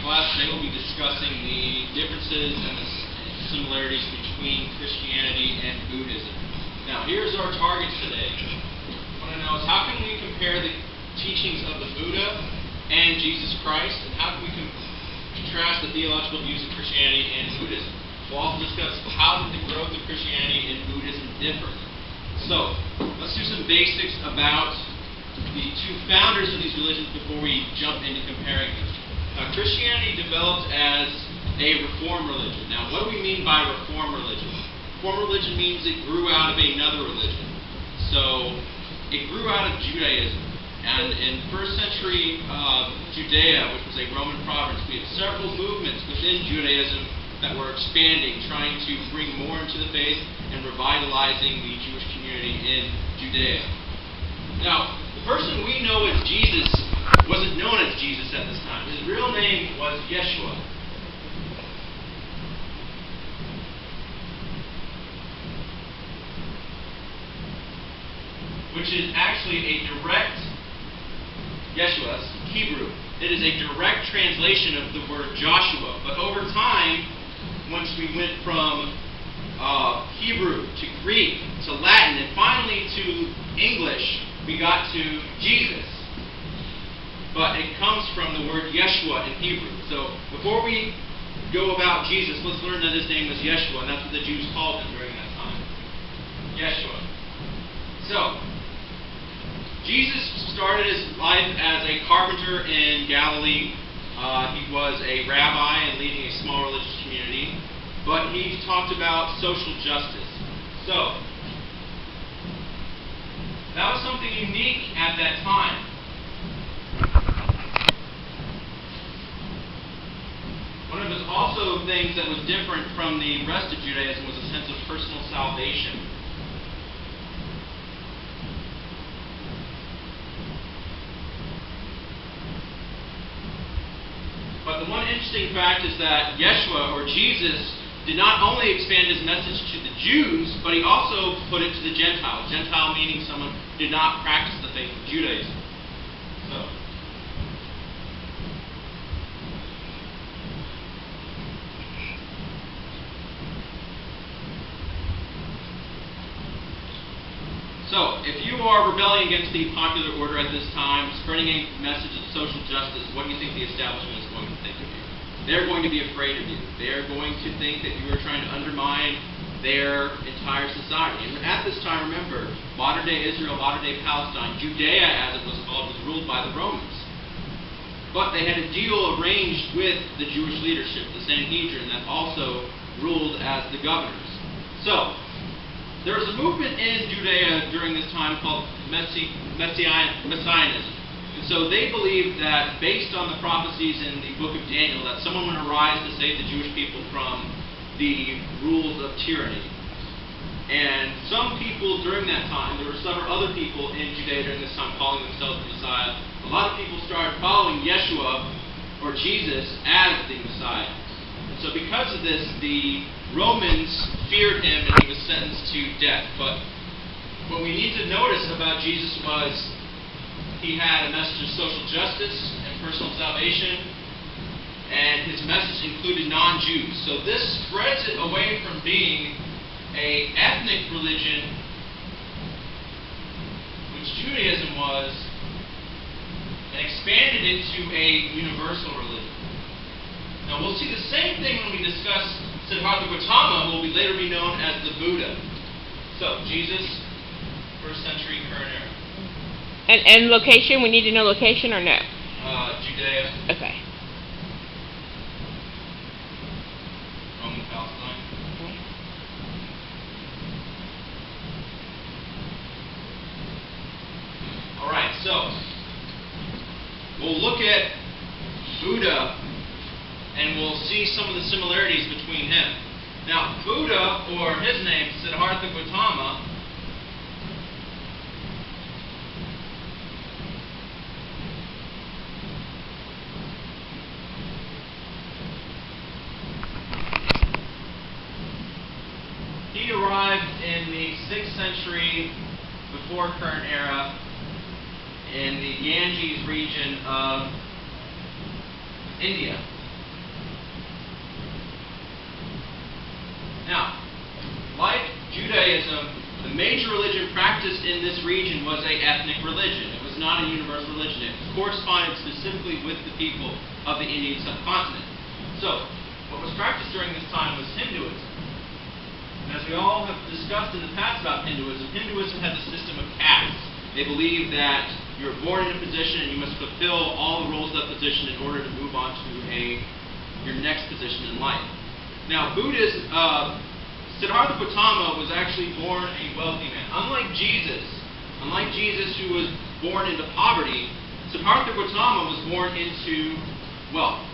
class today we'll be discussing the differences and the similarities between Christianity and Buddhism. Now, here's our targets today. What I want to know is how can we compare the teachings of the Buddha and Jesus Christ, and how can we contrast the theological views of Christianity and Buddhism. We'll also discuss how did the growth of Christianity and Buddhism differ. So, let's do some basics about the two founders of these religions before we jump into comparing them. Christianity developed as a reform religion. Now, what do we mean by reform religion? Reform religion means it grew out of another religion. So, it grew out of Judaism. And in first century Judea, which was a Roman province, we had several movements within Judaism that were expanding, trying to bring more into the faith and revitalizing the Jewish community in Judea. Now, the person we know as Jesus wasn't known as Jesus at this time. His real name was Yeshua. Which is actually a direct, Yeshua, that's Hebrew. It is a direct translation of the word Joshua. But over time, once we went from Hebrew to Greek to Latin and finally to English, we got to Jesus. But it comes from the word Yeshua in Hebrew. So before we go about Jesus, let's learn that his name was Yeshua, and that's what the Jews called him during that time. Yeshua. So, Jesus started his life as a carpenter in Galilee. He was a rabbi and leading a small religious community. But he talked about social justice. So, that was something unique at that time. One of his also things that was different from the rest of Judaism was a sense of personal salvation. But the one interesting fact is that Yeshua, or Jesus, did not only expand his message to the Jews, but he also put it to the Gentiles. Gentile meaning someone who did not practice the faith of Judaism. So, if you are rebelling against the popular order at this time, spreading a message of social justice, what do you think the establishment is going to think of you? They're going to be afraid of you. They're going to think that you are trying to undermine their entire society. And at this time, remember, modern-day Israel, modern-day Palestine, Judea, as it was called, was ruled by the Romans. But they had a deal arranged with the Jewish leadership, the Sanhedrin, that also ruled as the governors. So, there was a movement in Judea during this time called Messianism. And so they believed that, based on the prophecies in the book of Daniel, that someone would arise to save the Jewish people from the rules of tyranny. And some people during that time, there were several other people in Judea during this time calling themselves the Messiah. A lot of people started following Yeshua, or Jesus, as the Messiah. And so because of this, the Romans feared him and he was sentenced to death. But what we need to notice about Jesus was he had a message of social justice and personal salvation, and his message included non-Jews. So this spreads it away from being an ethnic religion, which Judaism was, and expanded it to a universal religion. Now we'll see the same thing when we discuss Siddhartha Gautama, who will later be known as the Buddha. So, Jesus, first century current era. And location, we need to know location or no? Judea. Okay. Roman Palestine. Okay. Alright, so we'll look at Buddha and we'll see some of the similarities between him. Now, Buddha, or his name, Siddhartha Gautama, he arrived in the 6th century before current era in the Ganges region of India. Now, like Judaism, the major religion practiced in this region was an ethnic religion. It was not a universal religion. It corresponded specifically with the people of the Indian subcontinent. So, what was practiced during this time was Hinduism. And as we all have discussed in the past about Hinduism, Hinduism has a system of castes. They believe that you're born in a position and you must fulfill all the roles of that position in order to move on to your next position in life. Now, Buddhism, Siddhartha Gautama was actually born a wealthy man. Unlike Jesus, who was born into poverty, Siddhartha Gautama was born into wealth.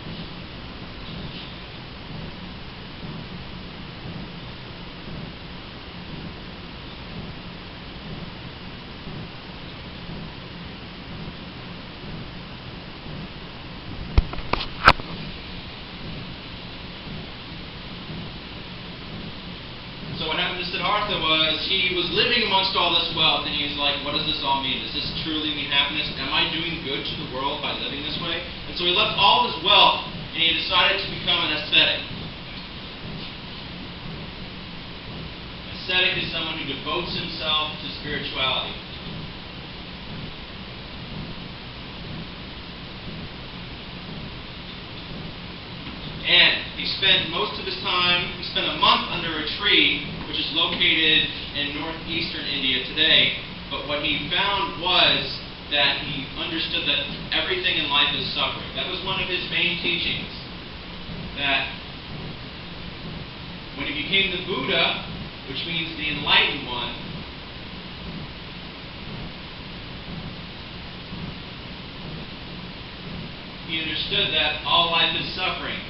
So what happened to Siddhartha was he was living amongst all this wealth, and he was like, what does this all mean? Does this truly mean happiness? Am I doing good to the world by living this way? And so he left all his wealth, and he decided to become an ascetic. Ascetic is someone who devotes himself to spirituality. And he spent most of his time, he spent a month under a tree, which is located in northeastern India today. But what he found was that he understood that everything in life is suffering. That was one of his main teachings. That when he became the Buddha, which means the enlightened one, he understood that all life is suffering.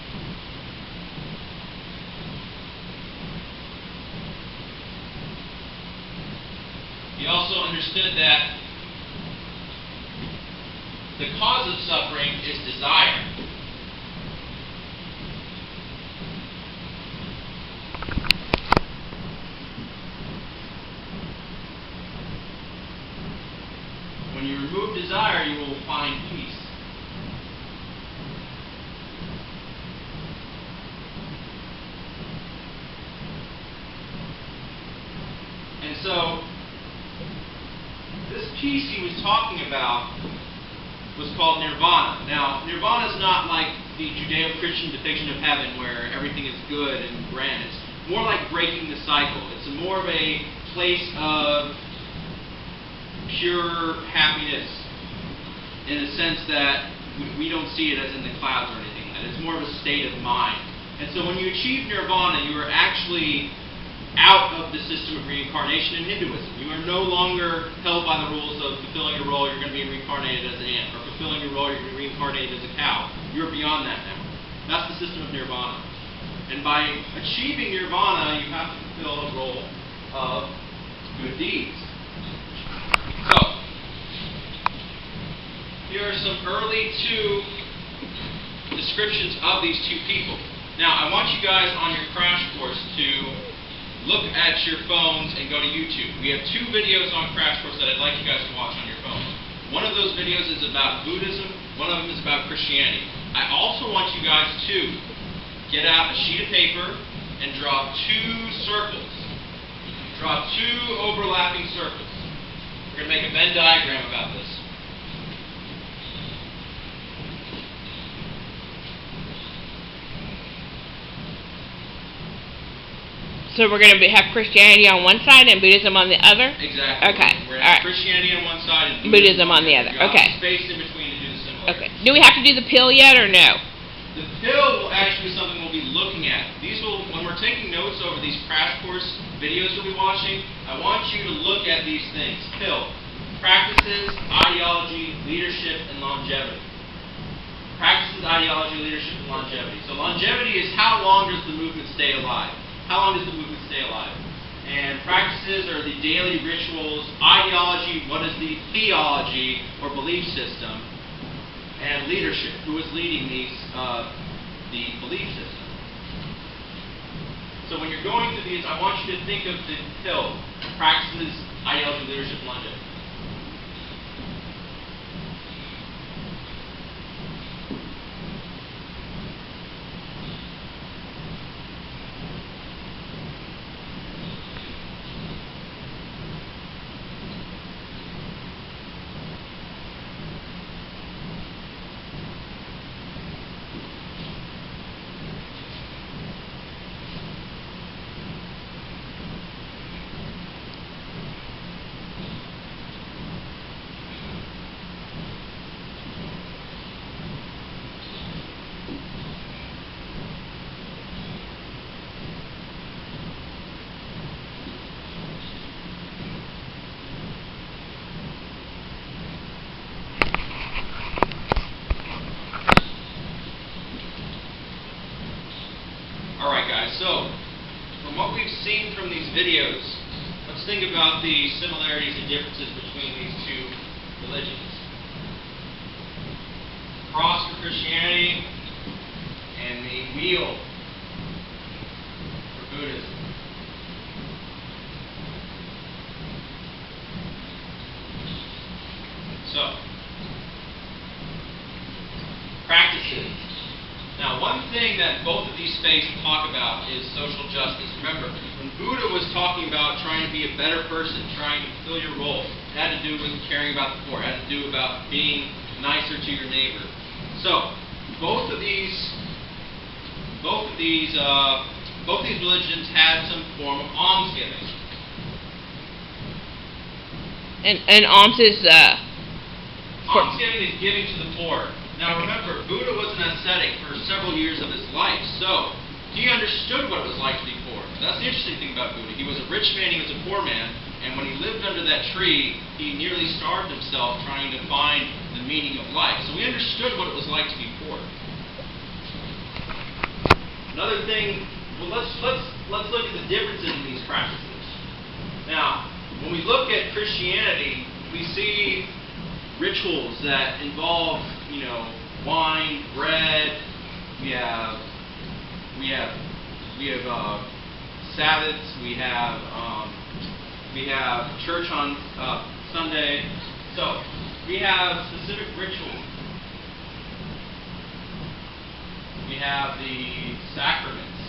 He also understood that the cause of suffering is desire. When you remove desire, you will find peace. And so, this peace he was talking about was called nirvana. Now, nirvana is not like the Judeo-Christian depiction of heaven where everything is good and grand. It's more like breaking the cycle. It's more of a place of pure happiness in the sense that we don't see it as in the clouds or anything like that. It's more of a state of mind. And so when you achieve nirvana, you are actually out of the system of reincarnation in Hinduism. You are no longer held by the rules of fulfilling your role, you're going to be reincarnated as an ant, or fulfilling your role, you're going to be reincarnated as a cow. You're beyond that now. That's the system of nirvana. And by achieving nirvana, you have to fulfill a role of good deeds. So, here are some early two descriptions of these two people. Now, I want you guys on your crash course to look at your phones and go to YouTube. We have two videos on Crash Course that I'd like you guys to watch on your phone. One of those videos is about Buddhism, one of them is about Christianity. I also want you guys to get out a sheet of paper and draw two circles. Draw two overlapping circles. We're going to make a Venn diagram about this. So we're going to have Christianity on one side and Buddhism on the other? Exactly. Okay. We're going to have Christianity on one side and Buddhism on the other. Okay. Space in between to do the similar. Okay. Do we have to do the pill yet or no? The pill will actually be something we'll be looking at. These will, when we're taking notes over these crash course videos we'll be watching, I want you to look at these things. Pill. Practices, ideology, leadership, and longevity. Practices, ideology, leadership, and longevity. So longevity is how long does the movement stay alive? How long does the movement stay alive? And practices are the daily rituals. Ideology, what is the theology or belief system? And leadership, who is leading these, the belief system. So when you're going through these, I want you to think of the pill. Practices, ideology, leadership, and longevity. So, from what we've seen from these videos, let's think about the similarities and differences between these two religions. Cross for Christianity and the wheel for Buddhism. So, practices. Now, one thing that both of these faiths talk about is social justice. Remember, when Buddha was talking about trying to be a better person, trying to fulfill your role, it had to do with caring about the poor. It had to do about being nicer to your neighbor. So, both of these religions had some form of almsgiving. And alms is almsgiving is giving to the poor. Now remember, Buddha was an ascetic for several years of his life, so he understood what it was like to be poor. That's the interesting thing about Buddha. He was a rich man, he was a poor man, and when he lived under that tree, he nearly starved himself trying to find the meaning of life. So he understood what it was like to be poor. Another thing, well, let's look at the differences in these practices. Now, when we look at Christianity, we see rituals that involve, wine, bread. We have Sabbaths. We have church on Sunday. So we have specific rituals. We have the sacraments.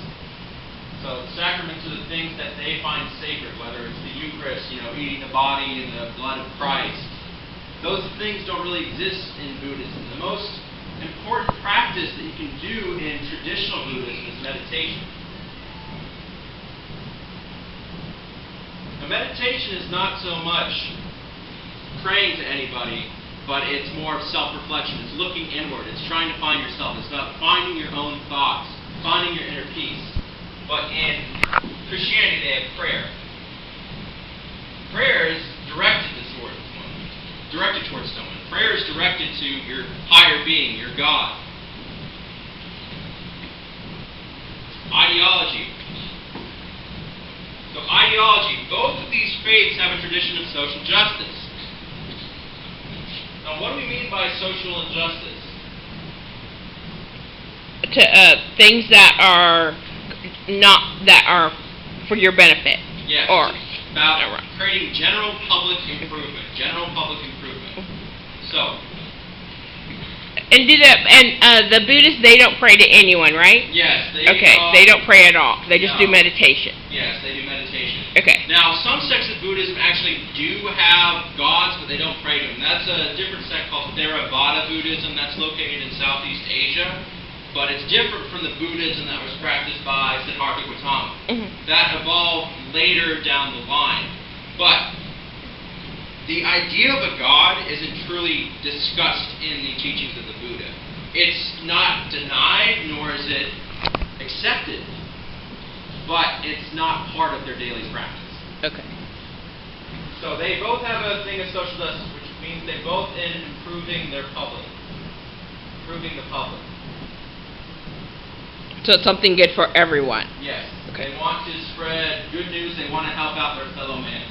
So the sacraments are the things that they find sacred, whether it's the Eucharist, eating the body and the blood of Christ. Those things don't really exist in Buddhism. The most important practice that you can do in traditional Buddhism is meditation. Now, meditation is not so much praying to anybody, but it's more of self-reflection. It's looking inward. It's trying to find yourself. It's about finding your own thoughts, finding your inner peace. But in Christianity, they have prayer. Prayer is directed towards someone. Prayer is directed to your higher being, your God. Ideology. So ideology, both of these faiths have a tradition of social justice. Now, what do we mean by social injustice? Things that are for your benefit. Yes. Or about creating general public improvement. So. And the Buddhists, they don't pray to anyone, right? Yes. They don't pray at all. They just do meditation. Yes, they do meditation. Okay. Now, some sects of Buddhism actually do have gods, but they don't pray to them. That's a different sect called Theravada Buddhism. That's located in Southeast Asia. But it's different from the Buddhism that was practiced by Siddhartha Gautama. Mm-hmm. That evolved later down the line. But the idea of a god isn't truly discussed in the teachings of the Buddha. It's not denied, nor is it accepted. But it's not part of their daily practice. Okay. So they both have a thing of social justice, which means they both in improving their public. Improving the public. So it's something good for everyone. Yes. Okay. They want to spread good news. They want to help out their fellow man.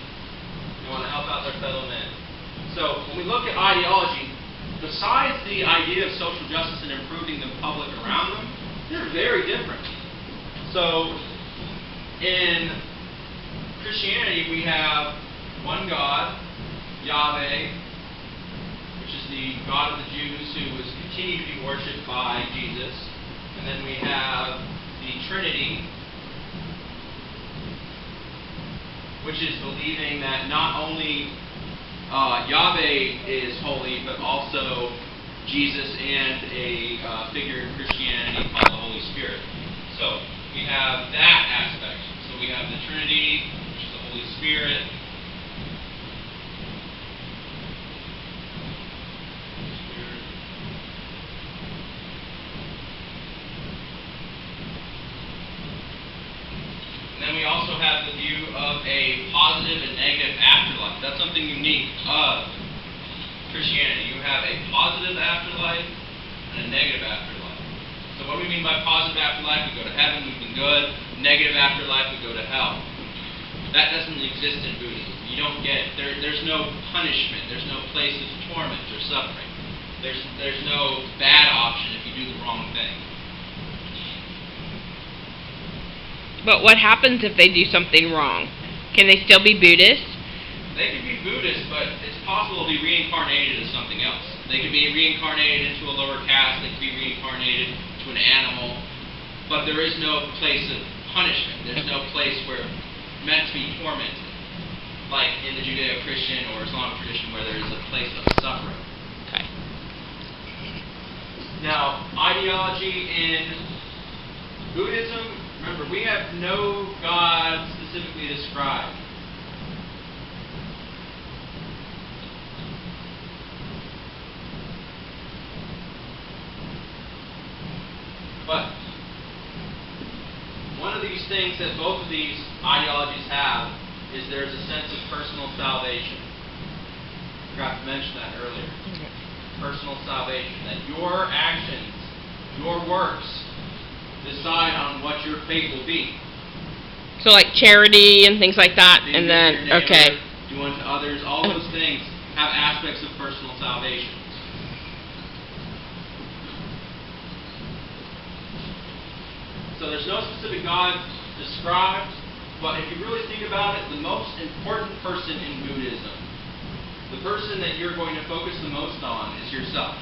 So when we look at ideology, besides the idea of social justice and improving the public around them, they're very different. So in Christianity, we have one God, Yahweh, which is the God of the Jews who was continued to be worshipped by Jesus. And then we have the Trinity, which is believing that not only Yahweh is holy, but also Jesus and a figure in Christianity called the Holy Spirit. So we have that aspect. So we have the Trinity, which is the Holy Spirit. Then we also have the view of a positive and negative afterlife. That's something unique of Christianity. You have a positive afterlife and a negative afterlife. So So what do we mean by positive afterlife? We go to heaven, we've been good. Negative afterlife, we go to hell. That doesn't exist in Buddhism. You don't get it. There's no punishment. There's no place of torment or suffering. There's no bad option if you do the wrong thing. But what happens if they do something wrong? Can they still be Buddhist? They can be Buddhist, but it's possible to be reincarnated as something else. They could be reincarnated into a lower caste. They could be reincarnated to an animal. But there is no place of punishment. There's no place where it's meant to be tormented, like in the Judeo-Christian or Islamic tradition where there is a place of suffering. Okay. Now, ideology in Buddhism, remember, we have no God specifically described. But one of these things that both of these ideologies have is there's a sense of personal salvation. I forgot to mention that earlier. Okay. Personal salvation. That your actions, your works, decide on what your fate will be. So like charity and things like that, Do and unto then, your neighbor, okay. do unto others. All those things have aspects of personal salvation. So there's no specific God described, but if you really think about it, the most important person in Buddhism, the person that you're going to focus the most on is yourself.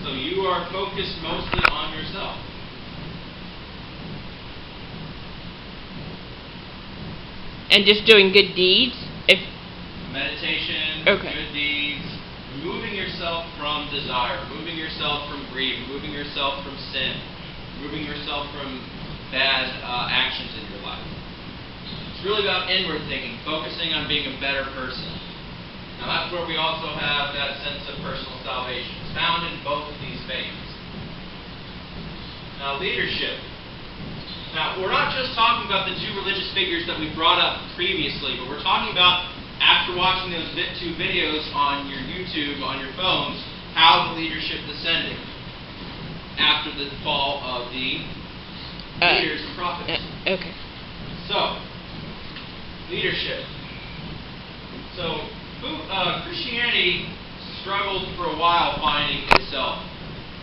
So you are focused mostly on yourself. And just doing good deeds? If Meditation, Okay. good deeds, removing yourself from desire, removing yourself from greed, removing yourself from sin, removing yourself from bad actions in your life. It's really about inward thinking, focusing on being a better person. Now that's where we also have that sense of personal salvation. It's found in both of these faiths. Now leadership. Now we're not just talking about the two religious figures that we brought up previously, but we're talking about, after watching those two videos on your YouTube, on your phones, how the leadership descended after the fall of the leaders and prophets. Okay. So, leadership. So, Christianity struggled for a while finding itself.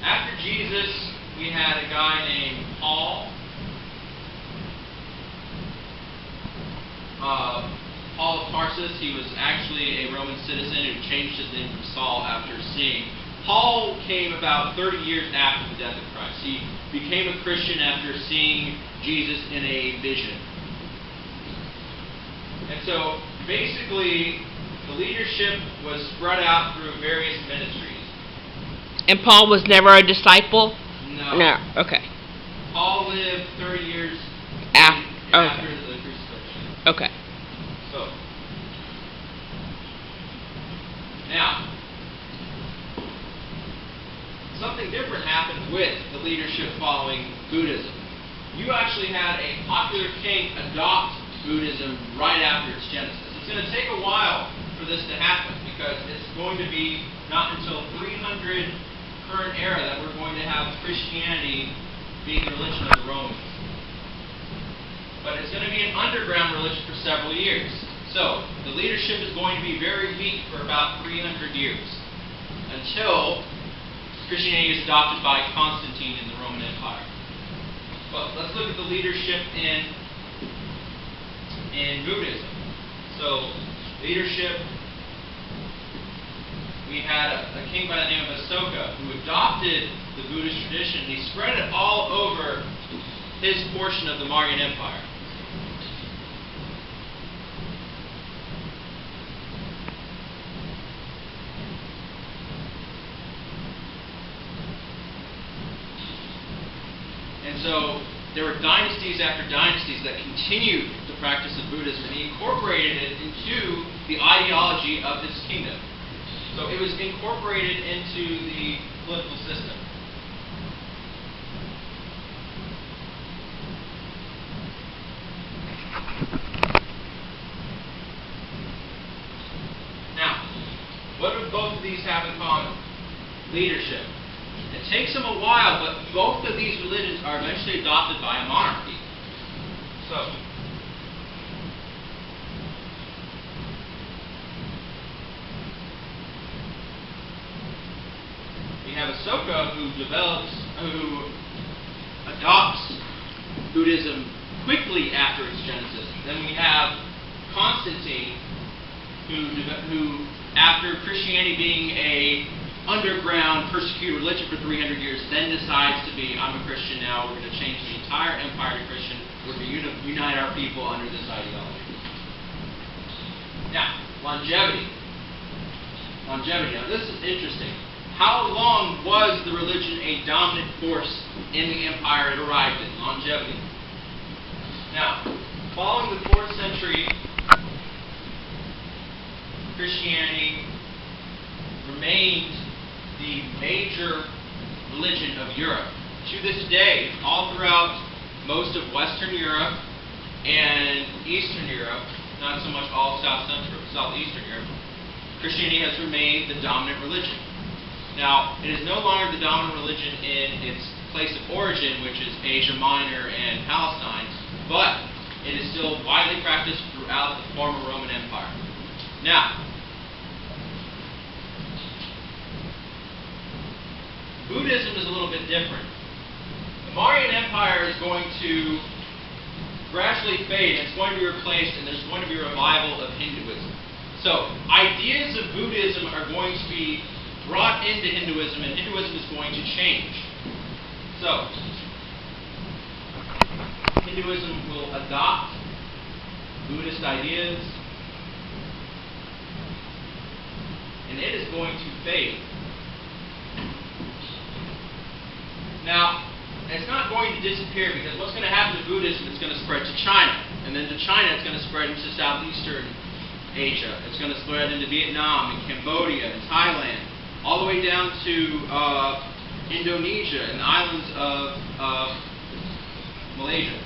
After Jesus, we had a guy named Paul. Paul of Tarsus. He was actually a Roman citizen who changed his name from Saul after seeing. Paul came about 30 years after the death of Christ. He became a Christian after seeing Jesus in a vision. And so, basically, the leadership was spread out through various ministries. And Paul was never a disciple? No. No. Okay. Paul lived 30 years After after the crucifixion. Okay. So, now, something different happened with the leadership following Buddhism. You actually had a popular king adopt Buddhism right after its genesis. It's going to take a while for this to happen because it's going to be not until 300 current era that we're going to have Christianity being the religion of the Romans. But it's going to be an underground religion for several years. So, the leadership is going to be very weak for about 300 years until Christianity is adopted by Constantine in the Roman Empire. But let's look at the leadership in Buddhism. So, leadership, we had a king by the name of Asoka who adopted the Buddhist tradition. He spread it all over his portion of the Mauryan Empire. And so there were dynasties after dynasties that continued the practice of Buddhism, and he incorporated it into the ideology of his kingdom. So it was incorporated into the political system. Now, what do both of these have in common? Leadership. And takes them a while, but both of these religions are eventually adopted by a monarchy. So, we have Ahsoka who adopts Buddhism quickly after its genesis. Then we have Constantine, who after Christianity being a underground persecuted religion for 300 years, then decides to be, I'm a Christian now, we're going to change the entire empire to Christian, we're going to unite our people under this ideology. Now, longevity. Now, this is interesting. How long was the religion a dominant force in the empire it arrived in? Longevity. Now, following the 4th century, Christianity remained the major religion of Europe. To this day, all throughout most of Western Europe and Eastern Europe, not so much all of Southeastern Europe, Christianity has remained the dominant religion. Now, it is no longer the dominant religion in its place of origin, which is Asia Minor and Palestine, but it is still widely practiced throughout the former Roman Empire. Now, Buddhism is a little bit different. The Mauryan Empire is going to gradually fade, and it's going to be replaced, and there's going to be a revival of Hinduism. So, ideas of Buddhism are going to be brought into Hinduism, and Hinduism is going to change. So, Hinduism will adopt Buddhist ideas, and it is going to fade. Now, it's not going to disappear, because what's going to happen to Buddhism is going to spread to China, and then to China it's going to spread into Southeastern Asia. It's going to spread into Vietnam and Cambodia and Thailand, all the way down to Indonesia and the islands of Malaysia.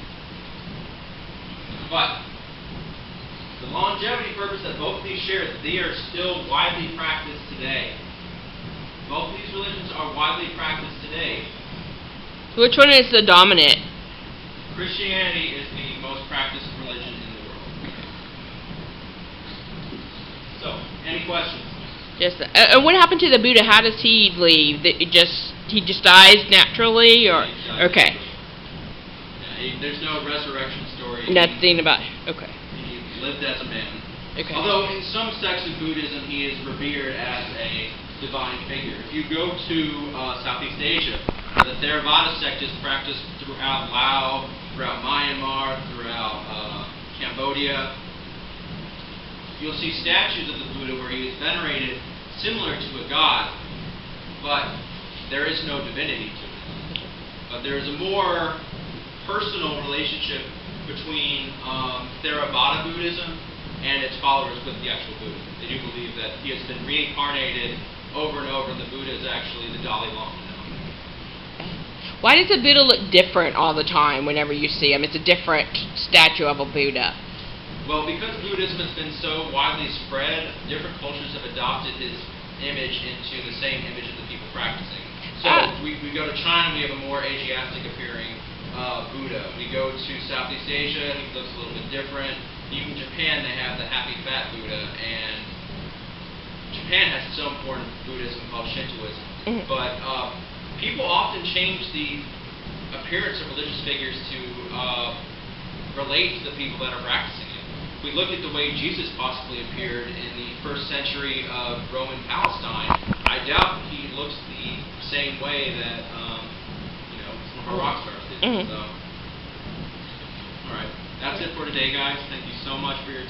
But the longevity purpose that both of these share is they are still widely practiced today. Both of these religions are widely practiced today. Which one is the dominant? Christianity is the most practiced religion in the world. So, any questions? Yes. And what happened to the Buddha? How does he leave? He just dies naturally, or okay? Yeah, there's no resurrection story. Nothing about. Okay. He lived as a man. Okay. Although in some sects of Buddhism he is revered as a divine figure. If you go to Southeast Asia, the Theravada sect is practiced throughout Laos, throughout Myanmar, throughout Cambodia. You'll see statues of the Buddha where he is venerated similar to a god, but there is no divinity to it. But there is a more personal relationship between Theravada Buddhism and its followers with the actual Buddha. They do believe that he has been reincarnated over and over, and the Buddha is actually the Dalai Lama now. Why does the Buddha look different all the time whenever you see him? It's a different statue of a Buddha. Well, because Buddhism has been so widely spread, different cultures have adopted his image into the same image of the people practicing. So we go to China, we have a more Asiatic appearing Buddha. We go to Southeast Asia, he looks a little bit different. Even Japan, they have the happy fat Buddha, and Japan has its own form of Buddhism called Shintoism. Mm-hmm. But people often change the appearance of religious figures to relate to the people that are practicing it. If we look at the way Jesus possibly appeared in the 1st century of Roman Palestine, I doubt he looks the same way that some of our rock stars did. Mm-hmm. So, all right, that's it for today, guys. Thank you so much for your